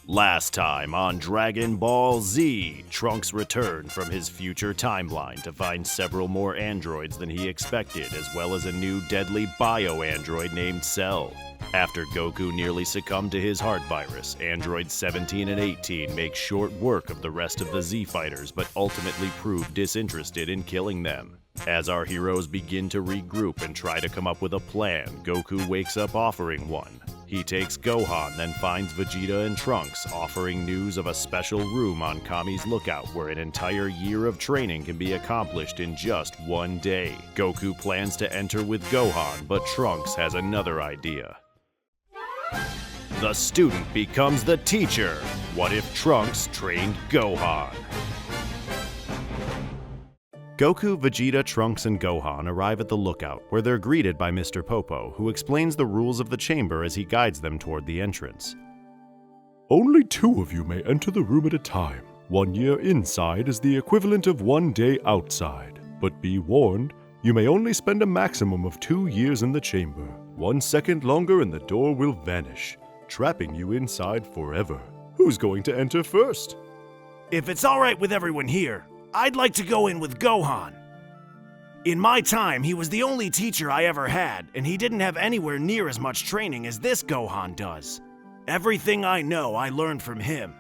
Last time on Dragon Ball Z, Trunks returned from his future timeline to find several more androids than he expected, as well as a new deadly bio-android named Cell. After Goku nearly succumbed to his heart virus, androids 17 and 18 make short work of the rest of the Z fighters, but ultimately prove disinterested in killing them. As our heroes begin to regroup and try to come up with a plan, Goku wakes up offering one. He takes Gohan, then finds Vegeta and Trunks, offering news of a special room on Kami's Lookout where an entire year of training can be accomplished in just one day. Goku plans to enter with Gohan, but Trunks has another idea. The student becomes the teacher. What if Trunks trained Gohan? Goku, Vegeta, Trunks, and Gohan arrive at the lookout, where they're greeted by Mr. Popo, who explains the rules of the chamber as he guides them toward the entrance. Only 2 of you may enter the room at a time. 1 year inside is the equivalent of 1 day outside. But be warned, you may only spend a maximum of 2 years in the chamber. 1 second longer and the door will vanish, trapping you inside forever. Who's going to enter first? If it's all right with everyone here, I'd like to go in with Gohan. In my time, he was the only teacher I ever had, and he didn't have anywhere near as much training as this Gohan does. Everything I know, I learned from him,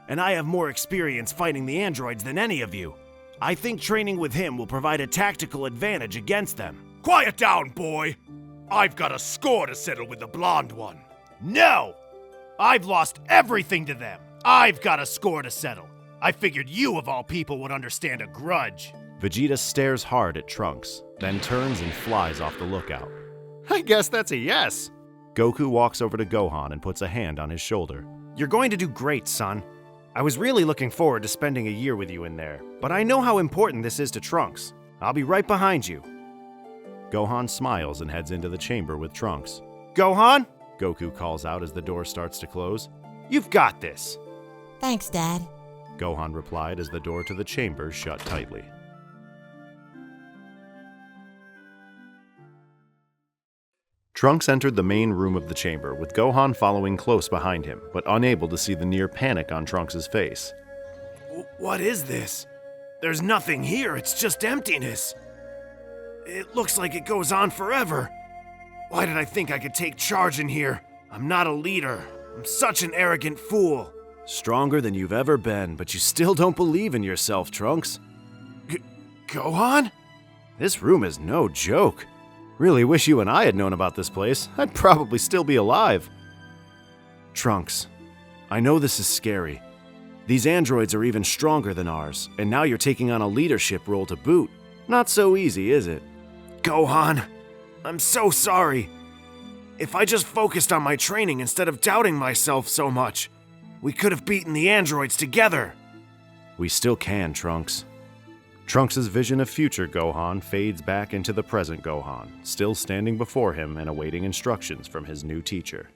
and I have more experience fighting the androids than any of you. I think training with him will provide a tactical advantage against them. Quiet down, boy! I've got a score to settle with the blonde one. No! I've lost everything to them. I've got a score to settle. I figured you, of all people, would understand a grudge. Vegeta stares hard at Trunks, then turns and flies off the lookout. I guess that's a yes. Goku walks over to Gohan and puts a hand on his shoulder. You're going to do great, son. I was really looking forward to spending a year with you in there, but I know how important this is to Trunks. I'll be right behind you. Gohan smiles and heads into the chamber with Trunks. Gohan? Goku calls out as the door starts to close. You've got this. Thanks, Dad. Gohan replied as the door to the chamber shut tightly. Trunks entered the main room of the chamber, with Gohan following close behind him, but unable to see the near panic on Trunks' face. What is this? There's nothing here, it's just emptiness. It looks like it goes on forever. Why did I think I could take charge in here? I'm not a leader. I'm such an arrogant fool. Stronger than you've ever been, but you still don't believe in yourself, Trunks. Gohan? This room is no joke. Really wish you and I had known about this place. I'd probably still be alive. Trunks, I know this is scary. These androids are even stronger than ours, and now you're taking on a leadership role to boot. Not so easy, is it? Gohan, I'm so sorry. If I just focused on my training instead of doubting myself so much, we could have beaten the androids together. We still can, Trunks. Trunks' vision of future Gohan fades back into the present Gohan, still standing before him and awaiting instructions from his new teacher.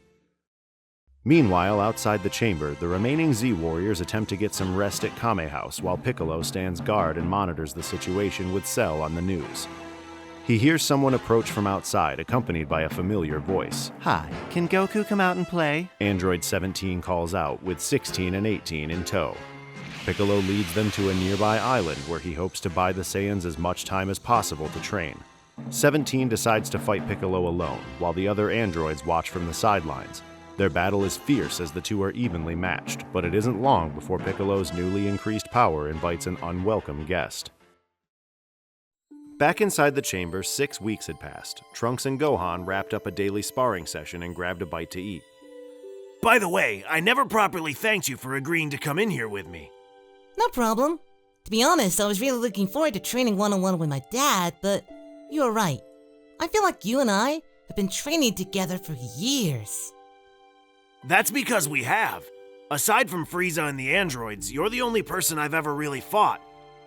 Meanwhile, outside the chamber, the remaining Z-Warriors attempt to get some rest at Kame House while Piccolo stands guard and monitors the situation with Cell on the news. He hears someone approach from outside, accompanied by a familiar voice. Hi, can Goku come out and play? Android 17 calls out, with 16 and 18 in tow. Piccolo leads them to a nearby island where he hopes to buy the Saiyans as much time as possible to train. 17 decides to fight Piccolo alone, while the other androids watch from the sidelines. Their battle is fierce as the two are evenly matched, but it isn't long before Piccolo's newly increased power invites an unwelcome guest. Back inside the chamber, 6 weeks had passed. Trunks and Gohan wrapped up a daily sparring session and grabbed a bite to eat. By the way, I never properly thanked you for agreeing to come in here with me. No problem. To be honest, I was really looking forward to training one-on-one with my dad, but you're right. I feel like you and I have been training together for years. That's because we have. Aside from Frieza and the androids, you're the only person I've ever really fought.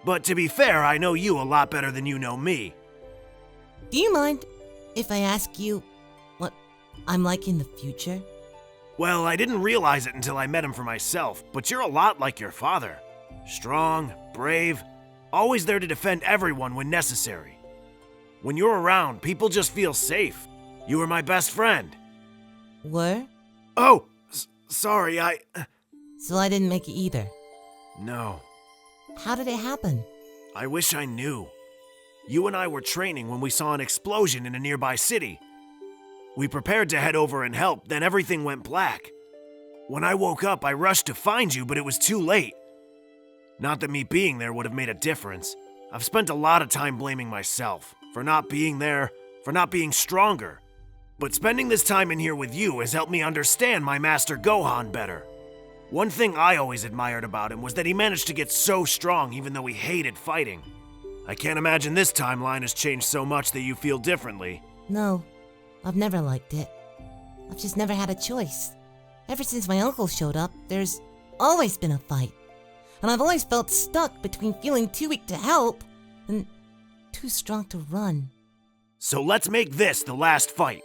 But to be fair, I know you a lot better than you know me. Do you mind if I ask you what I'm like in the future? Well, I didn't realize it until I met him for myself, but you're a lot like your father. Strong, brave, always there to defend everyone when necessary. When you're around, people just feel safe. You were my best friend. Were? Oh, sorry, So I didn't make it either. No. How did it happen? I wish I knew. You and I were training when we saw an explosion in a nearby city. We prepared to head over and help, then everything went black. When I woke up, I rushed to find you, but it was too late. Not that me being there would have made a difference. I've spent a lot of time blaming myself for not being there, for not being stronger. But spending this time in here with you has helped me understand my master Gohan better. One thing I always admired about him was that he managed to get so strong even though he hated fighting. I can't imagine this timeline has changed so much that you feel differently. No, I've never liked it. I've just never had a choice. Ever since my uncle showed up, there's always been a fight. And I've always felt stuck between feeling too weak to help and too strong to run. So let's make this the last fight.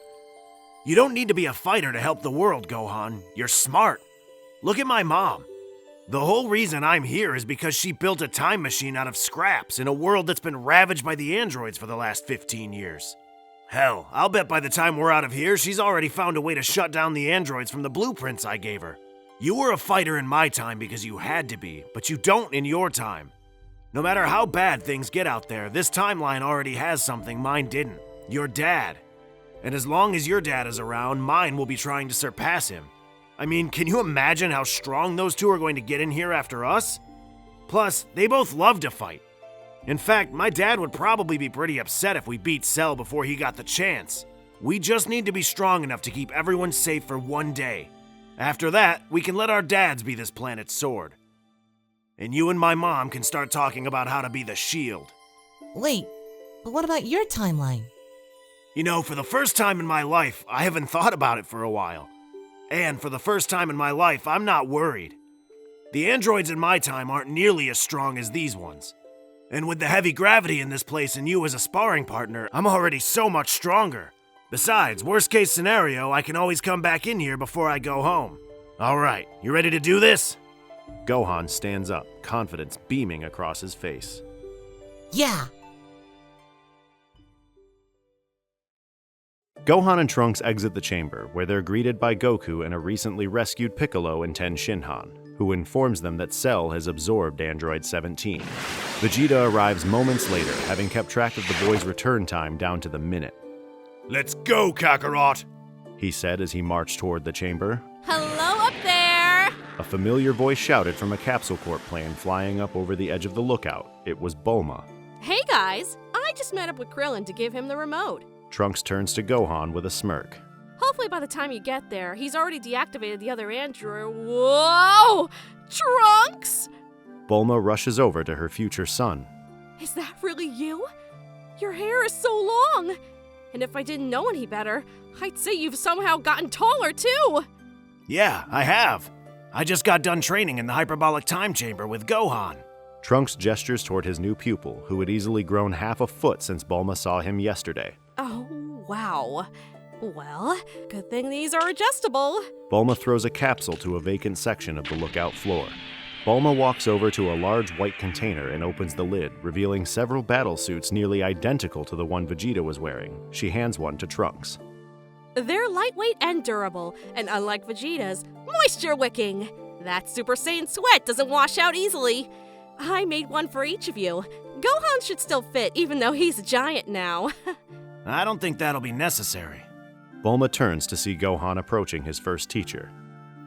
You don't need to be a fighter to help the world, Gohan. You're smart. Look at my mom. The whole reason I'm here is because she built a time machine out of scraps in a world that's been ravaged by the androids for the last 15 years. Hell, I'll bet by the time we're out of here, she's already found a way to shut down the androids from the blueprints I gave her. You were a fighter in my time because you had to be, but you don't in your time. No matter how bad things get out there, this timeline already has something mine didn't. Your dad. And as long as your dad is around, mine will be trying to surpass him. I mean, can you imagine how strong those two are going to get in here after us? Plus, they both love to fight. In fact, my dad would probably be pretty upset if we beat Cell before he got the chance. We just need to be strong enough to keep everyone safe for one day. After that, we can let our dads be this planet's sword. And you and my mom can start talking about how to be the shield. Wait, but what about your timeline? You know, for the first time in my life, I haven't thought about it for a while. And for the first time in my life, I'm not worried. The androids in my time aren't nearly as strong as these ones. And with the heavy gravity in this place and you as a sparring partner, I'm already so much stronger. Besides, worst case scenario, I can always come back in here before I go home. Alright, you ready to do this? Gohan stands up, confidence beaming across his face. Yeah! Gohan and Trunks exit the chamber, where they're greeted by Goku and a recently rescued Piccolo and Ten Shinhan, who informs them that Cell has absorbed Android 17. Vegeta arrives moments later, having kept track of the boy's return time down to the minute. Let's go, Kakarot! He said as he marched toward the chamber. Hello up there! A familiar voice shouted from a Capsule Corp plane flying up over the edge of the lookout. It was Bulma. Hey guys, I just met up with Krillin to give him the remote. Trunks turns to Gohan with a smirk. Hopefully by the time you get there, he's already deactivated the other android. Whoa! Trunks! Bulma rushes over to her future son. Is that really you? Your hair is so long! And if I didn't know any better, I'd say you've somehow gotten taller too! Yeah, I have. I just got done training in the hyperbolic time chamber with Gohan. Trunks gestures toward his new pupil, who had easily grown half a foot since Bulma saw him yesterday. Oh, wow. Well, good thing these are adjustable. Bulma throws a capsule to a vacant section of the lookout floor. Bulma walks over to a large white container and opens the lid, revealing several battle suits nearly identical to the one Vegeta was wearing. She hands one to Trunks. They're lightweight and durable, and unlike Vegeta's, moisture-wicking. That Super Saiyan sweat doesn't wash out easily. I made one for each of you. Gohan should still fit, even though he's a giant now. I don't think that'll be necessary. Bulma turns to see Gohan approaching his first teacher.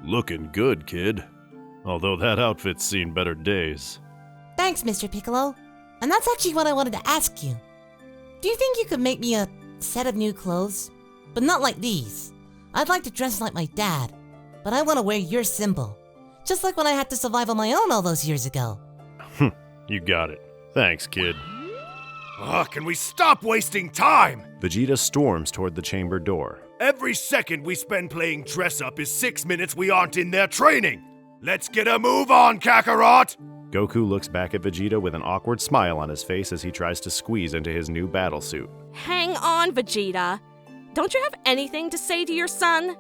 Looking good, kid. Although that outfit's seen better days. Thanks, Mr. Piccolo. And that's actually what I wanted to ask you. Do you think you could make me a set of new clothes? But not like these. I'd like to dress like my dad, but I want to wear your symbol. Just like when I had to survive on my own all those years ago. You got it. Thanks, kid. Can we stop wasting time? Vegeta storms toward the chamber door. Every second we spend playing dress-up is 6 minutes we aren't in there training. Let's get a move on, Kakarot! Goku looks back at Vegeta with an awkward smile on his face as he tries to squeeze into his new battle suit. Hang on, Vegeta. Don't you have anything to say to your son?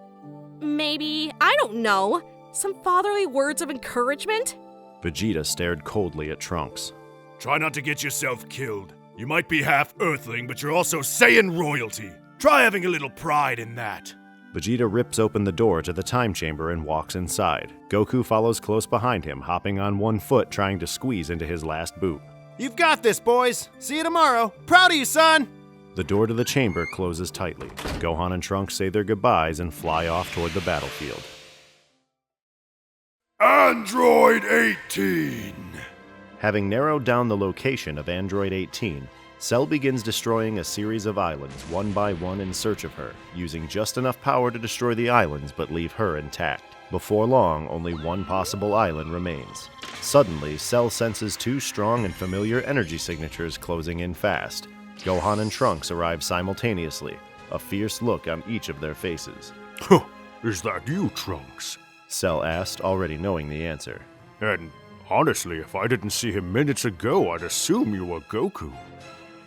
Maybe, I don't know, some fatherly words of encouragement? Vegeta stared coldly at Trunks. Try not to get yourself killed. You might be half Earthling, but you're also Saiyan royalty. Try having a little pride in that. Vegeta rips open the door to the time chamber and walks inside. Goku follows close behind him, hopping on one foot, trying to squeeze into his last boot. You've got this, boys! See you tomorrow! Proud of you, son! The door to the chamber closes tightly. Gohan and Trunks say their goodbyes and fly off toward the battlefield. Android 18! Having narrowed down the location of Android 18, Cell begins destroying a series of islands one by one in search of her, using just enough power to destroy the islands but leave her intact. Before long, only one possible island remains. Suddenly, Cell senses two strong and familiar energy signatures closing in fast. Gohan and Trunks arrive simultaneously, a fierce look on each of their faces. Huh, is that you, Trunks? Cell asked, already knowing the answer. And honestly, if I didn't see him minutes ago, I'd assume you were Goku.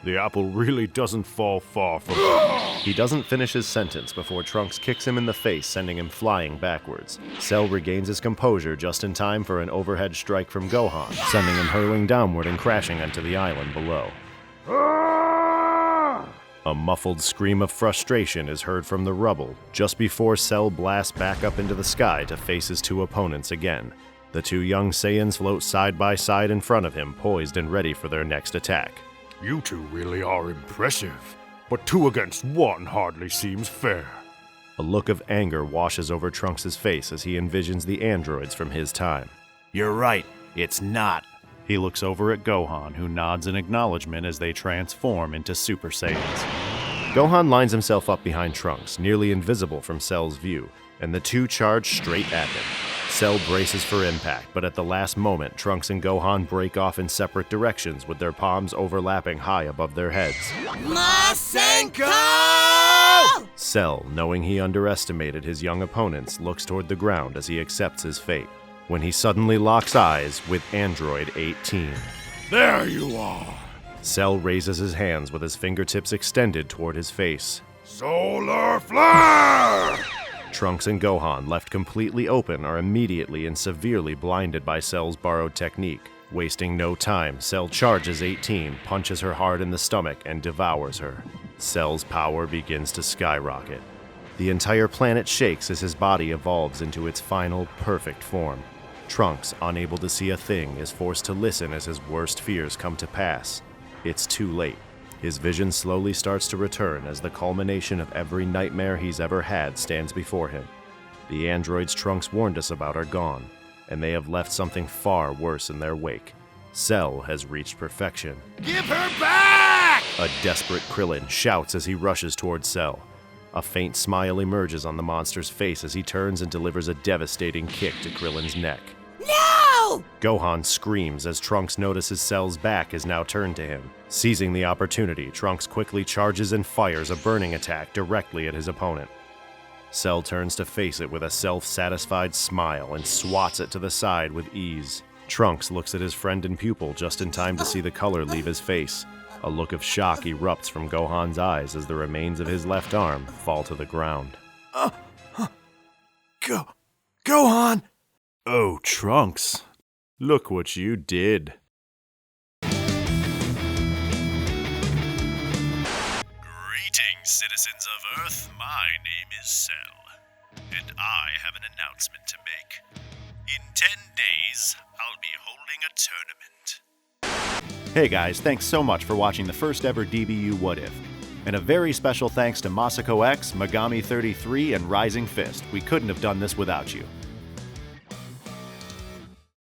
The apple really doesn't fall far from... He doesn't finish his sentence before Trunks kicks him in the face, sending him flying backwards. Cell regains his composure just in time for an overhead strike from Gohan, sending him hurtling downward and crashing onto the island below. A muffled scream of frustration is heard from the rubble, just before Cell blasts back up into the sky to face his two opponents again. The two young Saiyans float side by side in front of him, poised and ready for their next attack. You two really are impressive, but 2 against 1 hardly seems fair. A look of anger washes over Trunks' face as he envisions the androids from his time. You're right, it's not. He looks over at Gohan, who nods in acknowledgement as they transform into Super Saiyans. Gohan lines himself up behind Trunks, nearly invisible from Cell's view, and the two charge straight at him. Cell braces for impact, but at the last moment, Trunks and Gohan break off in separate directions with their palms overlapping high above their heads. Masenko! Cell, knowing he underestimated his young opponents, looks toward the ground as he accepts his fate, when he suddenly locks eyes with Android 18. There you are! Cell raises his hands with his fingertips extended toward his face. Solar Flare! Trunks and Gohan, left completely open, are immediately and severely blinded by Cell's borrowed technique. Wasting no time, Cell charges 18, punches her hard in the stomach, and devours her. Cell's power begins to skyrocket. The entire planet shakes as his body evolves into its final, perfect form. Trunks, unable to see a thing, is forced to listen as his worst fears come to pass. It's too late. His vision slowly starts to return as the culmination of every nightmare he's ever had stands before him. The androids Trunks warned us about are gone, and they have left something far worse in their wake. Cell has reached perfection. Give her back! A desperate Krillin shouts as he rushes towards Cell. A faint smile emerges on the monster's face as he turns and delivers a devastating kick to Krillin's neck. No! Gohan screams as Trunks notices Cell's back is now turned to him. Seizing the opportunity, Trunks quickly charges and fires a burning attack directly at his opponent. Cell turns to face it with a self-satisfied smile and swats it to the side with ease. Trunks looks at his friend and pupil just in time to see the color leave his face. A look of shock erupts from Gohan's eyes as the remains of his left arm fall to the ground. Gohan! Oh, Trunks, look what you did. Greetings, citizens of Earth. My name is Cell, and I have an announcement to make. In 10 days, I'll be holding a tournament. Hey guys, thanks so much for watching the first ever DBU What If. And a very special thanks to Masako X, Megami33, and Rising Fist. We couldn't have done this without you.